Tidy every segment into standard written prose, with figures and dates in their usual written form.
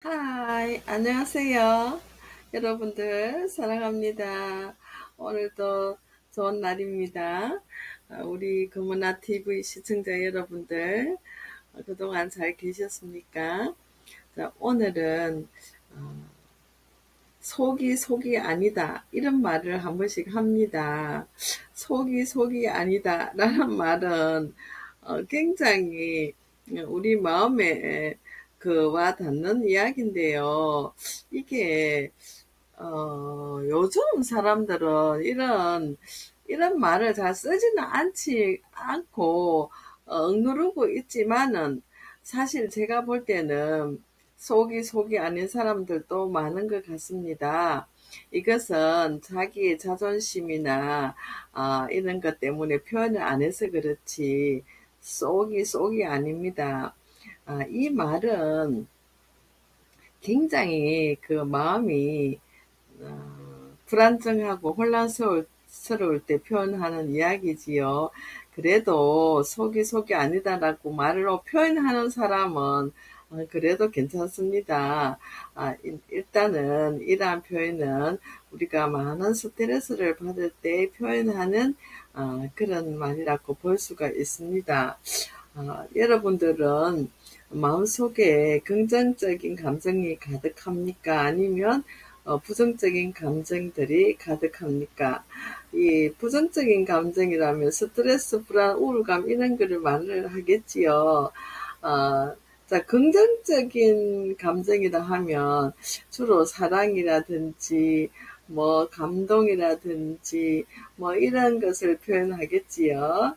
하이, 안녕하세요. 여러분들, 사랑합니다. 오늘도 좋은 날입니다. 우리 금은아 TV 시청자 여러분들, 그동안 잘 계셨습니까? 자, 오늘은 속이 아니다. 이런 말을 한 번씩 합니다. 속이 아니다. 라는 말은 굉장히 우리 마음에 와 닿는 이야기인데요. 이게 요즘 사람들은 이런 말을 잘 쓰지는 않고 억누르고 있지만은 사실 제가 볼 때는 속이 아닌 사람들도 많은 것 같습니다. 이것은 자기의 자존심이나 이런 것 때문에 표현을 안 해서 그렇지 속이 아닙니다. 이 말은 굉장히 그 마음이 불안정하고 혼란스러울 때 표현하는 이야기지요. 그래도 속이 아니다라고 말로 표현하는 사람은 그래도 괜찮습니다. 일단은 이러한 표현은 우리가 많은 스트레스를 받을 때 표현하는 그런 말이라고 볼 수가 있습니다. 여러분들은 마음속에 긍정적인 감정이 가득합니까? 아니면 부정적인 감정들이 가득합니까? 이 부정적인 감정이라면 스트레스, 불안, 우울감 이런 거를 말을 하겠지요. 자, 긍정적인 감정이라 하면 주로 사랑이라든지 뭐 감동이라든지 뭐 이런 것을 표현하겠지요.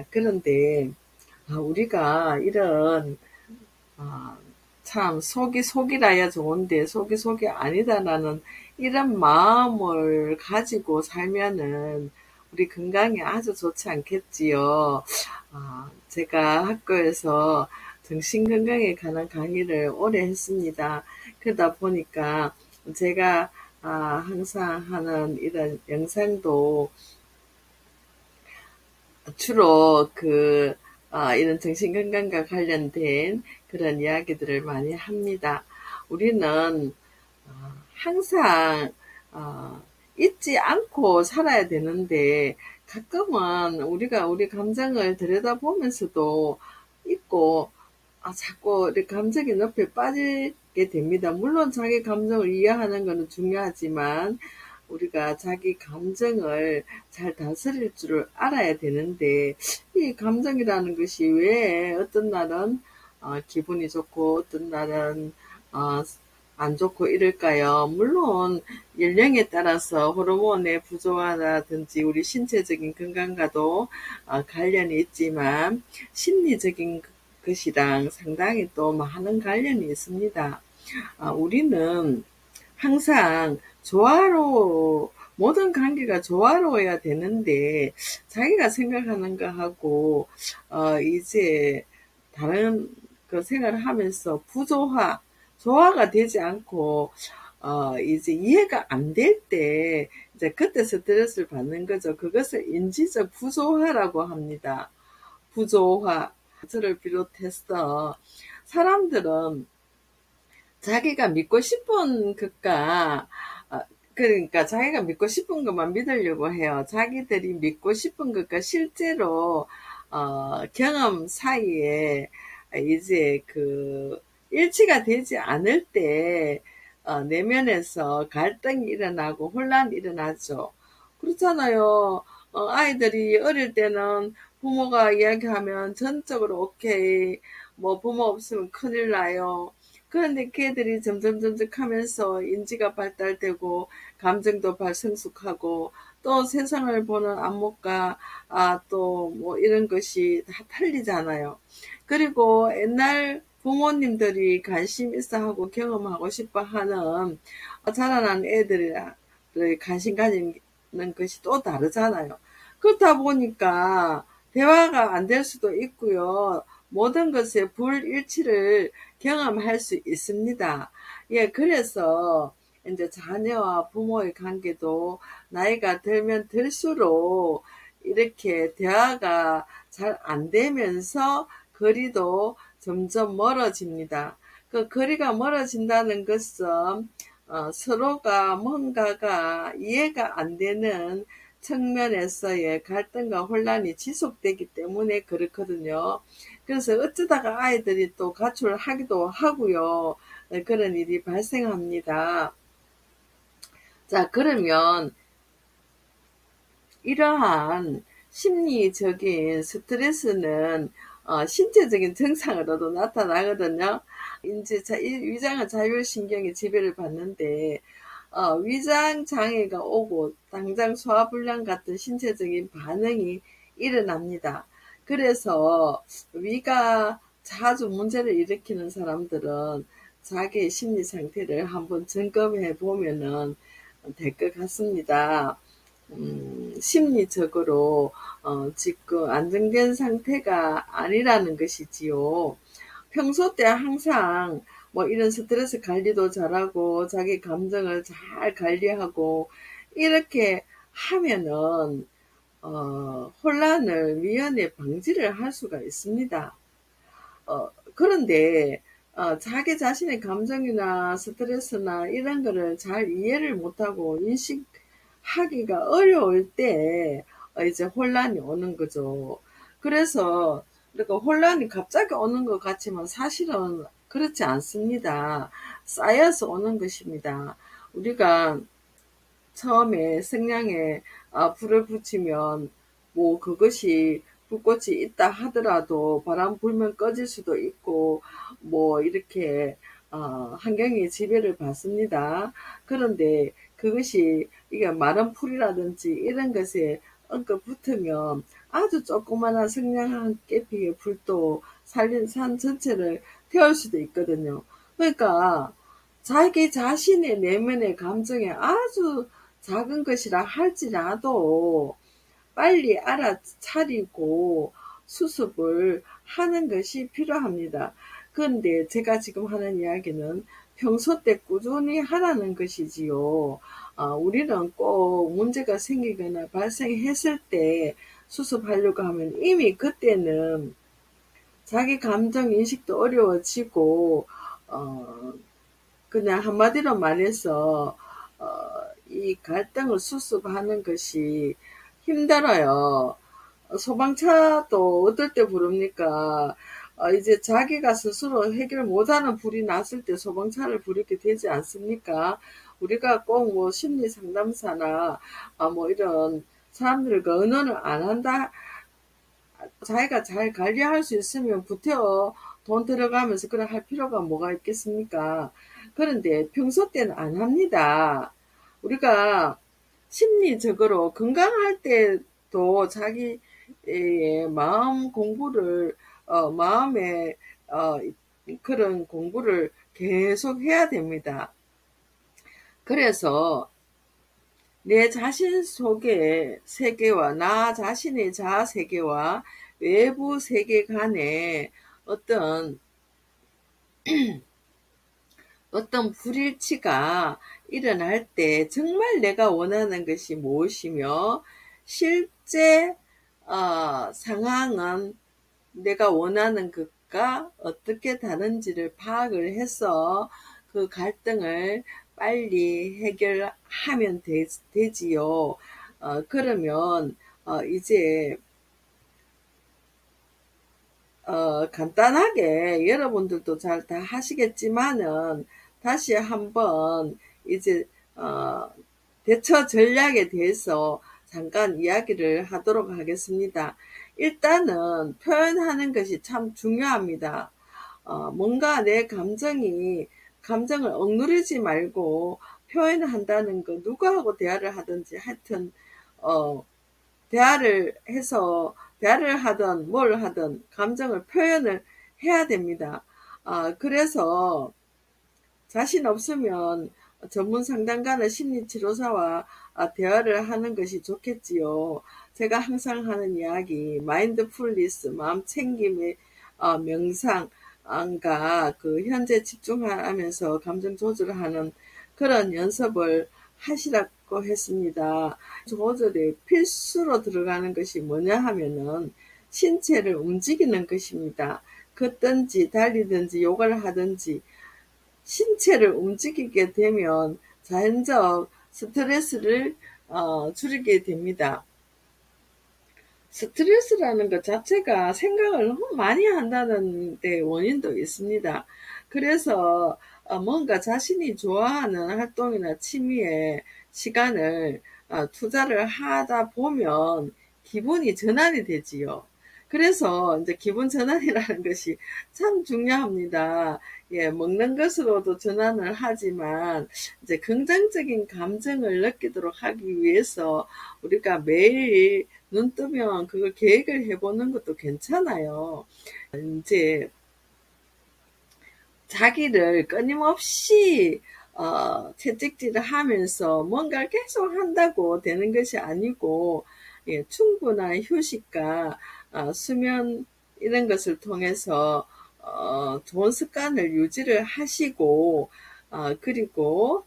그런데 우리가 이런 아, 참 속이라야 좋은데 속이 아니다라는 이런 마음을 가지고 살면은 우리 건강에 아주 좋지 않겠지요. 제가 학교에서 정신건강에 관한 강의를 오래 했습니다. 그러다 보니까 제가 항상 하는 이런 영상도 주로 이런 정신건강과 관련된 그런 이야기들을 많이 합니다. 우리는 항상 잊지 않고 살아야 되는데 가끔은 우리가 우리 감정을 들여다보면서도 잊고 자꾸 이렇게 감정의 늪에 빠지게 됩니다. 물론 자기 감정을 이해하는 것은 중요하지만 우리가 자기 감정을 잘 다스릴 줄 알아야 되는데 이 감정이라는 것이 왜 어떤 날은 기분이 좋고 어떤 날은 어, 안 좋고 이럴까요? 물론 연령에 따라서 호르몬의 부조화라든지 우리 신체적인 건강과도 관련이 있지만 심리적인 것이랑 상당히 또 많은 관련이 있습니다. 우리는 항상 모든 관계가 조화로워야 되는데, 자기가 생각하는 거하고, 이제, 다른 그 생활을 하면서 조화가 되지 않고, 이제 이해가 안 될 때, 이제 그때 스트레스를 받는 거죠. 그것을 인지적 부조화라고 합니다. 부조화. 저를 비롯해서, 사람들은 자기가 믿고 싶은 것과 그러니까 자기가 믿고 싶은 것만 믿으려고 해요. 자기들이 믿고 싶은 것과 실제로 경험 사이에 이제 일치가 되지 않을 때 내면에서 갈등이 일어나고 혼란이 일어나죠. 그렇잖아요. 아이들이 어릴 때는 부모가 이야기하면 전적으로 오케이, 뭐 부모 없으면 큰일 나요. 그런데 걔들이 점점 하면서 인지가 발달되고 감정도 성숙하고 또 세상을 보는 안목과 또 뭐 이런 것이 다 틀리잖아요. 그리고 옛날 부모님들이 관심 있어 하고 경험하고 싶어 하는 자라난 애들의 관심 가지는 것이 또 다르잖아요. 그렇다 보니까 대화가 안 될 수도 있고요. 모든 것의 불일치를 경험할 수 있습니다. 예, 그래서 이제 자녀와 부모의 관계도 나이가 들면 들수록 이렇게 대화가 잘 안 되면서 거리도 점점 멀어집니다. 그 거리가 멀어진다는 것은 서로가 뭔가가 이해가 안 되는 측면에서의 갈등과 혼란이 지속되기 때문에 그렇거든요. 그래서 어쩌다가 아이들이 또 가출하기도 하고요. 그런 일이 발생합니다. 자, 그러면 이러한 심리적인 스트레스는 신체적인 증상으로도 나타나거든요. 이제 위장은 자율신경이 지배를 받는데 위장 장애가 오고 당장 소화불량 같은 신체적인 반응이 일어납니다. 그래서 위가 자주 문제를 일으키는 사람들은 자기의 심리 상태를 한번 점검해 보면은 될 것 같습니다. 심리적으로 지금 안정된 상태가 아니라는 것이지요. 평소 때 항상 뭐 이런 스트레스 관리도 잘하고 자기 감정을 잘 관리하고 이렇게 하면은 혼란을 미연에 방지를 할 수가 있습니다. 그런데 자기 자신의 감정이나 스트레스나 이런 거를 잘 이해를 못하고 인식하기가 어려울 때 이제 혼란이 오는 거죠. 그래서 그러니까 혼란이 갑자기 오는 것 같지만 사실은 그렇지 않습니다. 쌓여서 오는 것입니다. 우리가 처음에 성냥에 불을 붙이면 뭐 그것이 불꽃이 있다 하더라도 바람 불면 꺼질 수도 있고 뭐 이렇게 환경의 지배를 받습니다. 그런데 그것이 이게 마른 풀이라든지 이런 것에 엉켜 붙으면 아주 조그마한 성냥 한 깨피의 불도 살린 산 전체를 태울 수도 있거든요. 그러니까 자기 자신의 내면의 감정에 아주 작은 것이라 할지라도 빨리 알아차리고 수습을 하는 것이 필요합니다. 그런데 제가 지금 하는 이야기는 평소 때 꾸준히 하라는 것이지요. 우리는 꼭 문제가 생기거나 발생했을 때 수습하려고 하면 이미 그때는 자기 감정 인식도 어려워지고 그냥 한마디로 말해서 이 갈등을 수습하는 것이 힘들어요. 소방차도 어떨 때 부릅니까? 이제 자기가 스스로 해결 못하는 불이 났을 때 소방차를 부르게 되지 않습니까? 우리가 꼭 뭐 심리 상담사나 뭐 이런 사람들과 의논을 안 한다, 자기가 잘 관리할 수 있으면 부터 돈 들어가면서 그래 할 필요가 뭐가 있겠습니까? 그런데 평소 때는 안 합니다. 우리가 심리적으로 건강할 때도 자기의 마음 공부를 마음의 그런 공부를 계속 해야 됩니다. 그래서 내 자신 속의 세계와 나 자신의 자아 세계와 외부 세계 간에 어떤 불일치가 일어날 때 정말 내가 원하는 것이 무엇이며 실제 상황은 내가 원하는 것과 어떻게 다른지를 파악을 해서 그 갈등을 빨리 해결하면 되지요. 그러면 이제 간단하게 여러분들도 잘 다 하시겠지만은 다시 한번 이제 대처 전략에 대해서 잠깐 이야기를 하도록 하겠습니다. 일단은 표현하는 것이 참 중요합니다. 뭔가 내 감정을 억누르지 말고 표현한다는 거, 누구하고 대화를 하든지 하여튼 대화를 하든 뭘 하든 감정을 표현을 해야 됩니다. 그래서 자신 없으면 전문 상담가나 심리치료사와 대화를 하는 것이 좋겠지요. 제가 항상 하는 이야기, 마인드풀니스, 마음 챙김의 명상과 그 현재 집중하면서 감정 조절하는 그런 연습을 하시라고 했습니다. 조절에 필수로 들어가는 것이 뭐냐 하면은 신체를 움직이는 것입니다. 걷든지 달리든지 요가를 하든지 신체를 움직이게 되면 자연적 스트레스를 줄이게 됩니다. 스트레스라는 것 자체가 생각을 너무 많이 한다는 데 원인도 있습니다. 그래서 뭔가 자신이 좋아하는 활동이나 취미에 시간을 투자를 하다 보면 기분이 전환이 되지요. 그래서 이제 기분 전환이라는 것이 참 중요합니다. 예, 먹는 것으로도 전환을 하지만 이제 긍정적인 감정을 느끼도록 하기 위해서 우리가 매일 눈 뜨면 그걸 계획을 해보는 것도 괜찮아요. 이제 자기를 끊임없이 채찍질을 하면서 뭔가를 계속 한다고 되는 것이 아니고, 예, 충분한 휴식과 수면 이런 것을 통해서 좋은 습관을 유지를 하시고, 그리고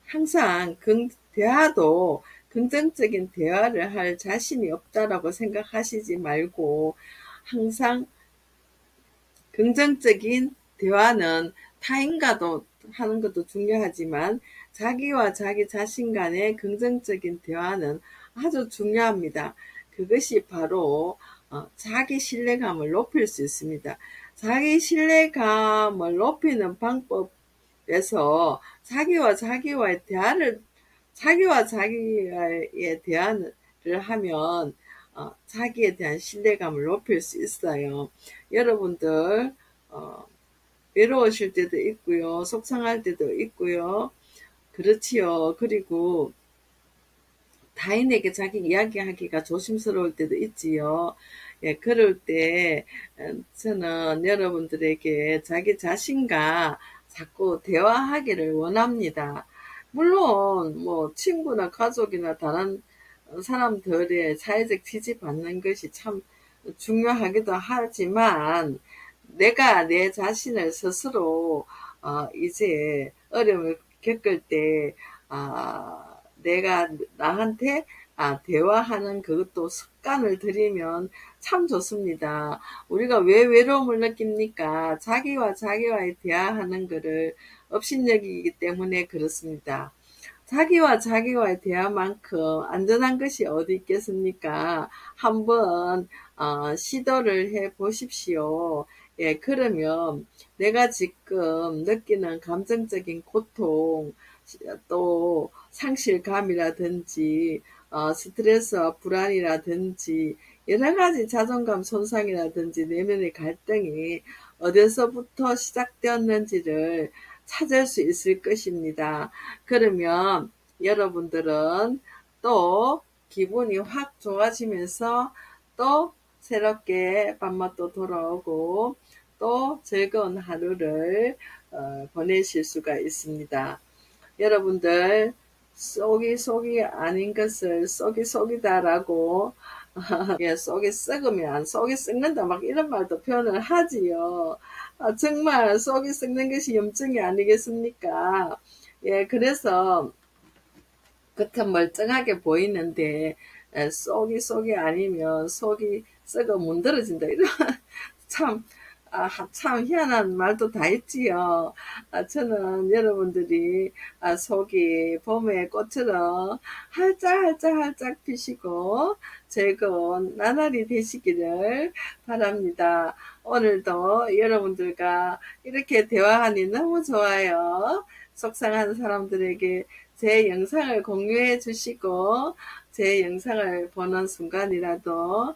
항상 대화도 긍정적인 대화를 할 자신이 없다라고 생각하시지 말고 항상 긍정적인 대화는 타인과도 하는 것도 중요하지만 자기와 자기 자신 간의 긍정적인 대화는 아주 중요합니다. 그것이 바로 자기 신뢰감을 높일 수 있습니다. 자기 신뢰감을 높이는 방법에서 자기와 자기의 대화를 하면 자기에 대한 신뢰감을 높일 수 있어요. 여러분들 외로우실 때도 있고요. 속상할 때도 있고요. 그렇지요. 그리고 타인에게 자기 이야기하기가 조심스러울 때도 있지요. 예, 그럴 때 저는 여러분들에게 자기 자신과 자꾸 대화하기를 원합니다. 물론 뭐 친구나 가족이나 다른 사람들의 사회적 지지 받는 것이 참 중요하기도 하지만 내가 내 자신을 스스로 이제 어려움을 겪을 때 내가 나한테 대화하는 그것도 습관을 들이면 참 좋습니다. 우리가 왜 외로움을 느낍니까? 자기와의 대화하는 것을 업신여기기 때문에 그렇습니다. 자기와의 대화만큼 안전한 것이 어디 있겠습니까? 한번 시도를 해 보십시오. 예, 그러면 내가 지금 느끼는 감정적인 고통, 또 상실감이라든지 스트레스와 불안이라든지 여러 가지 자존감 손상이라든지 내면의 갈등이 어디서부터 시작되었는지를 찾을 수 있을 것입니다. 그러면 여러분들은 또 기분이 확 좋아지면서 또 새롭게 밤맛도 돌아오고 또 즐거운 하루를 보내실 수가 있습니다. 여러분들 쏙이 아닌 것을 쏙이다라고 예, 속이 썩는다 막 이런 말도 표현을 하지요. 정말 속이 썩는 것이 염증이 아니겠습니까? 예, 그래서 겉은 멀쩡하게 보이는데 속이 아니면 속이 썩어 문드러진다 이런 참 참 희한한 말도 다 있지요. 저는 여러분들이 속이 봄의 꽃처럼 활짝 피시고 즐거운 나날이 되시기를 바랍니다. 오늘도 여러분들과 이렇게 대화하니 너무 좋아요. 속상한 사람들에게 제 영상을 공유해 주시고 제 영상을 보는 순간이라도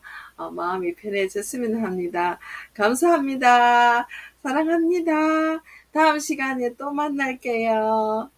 마음이 편해졌으면 합니다. 감사합니다. 사랑합니다. 다음 시간에 또 만날게요.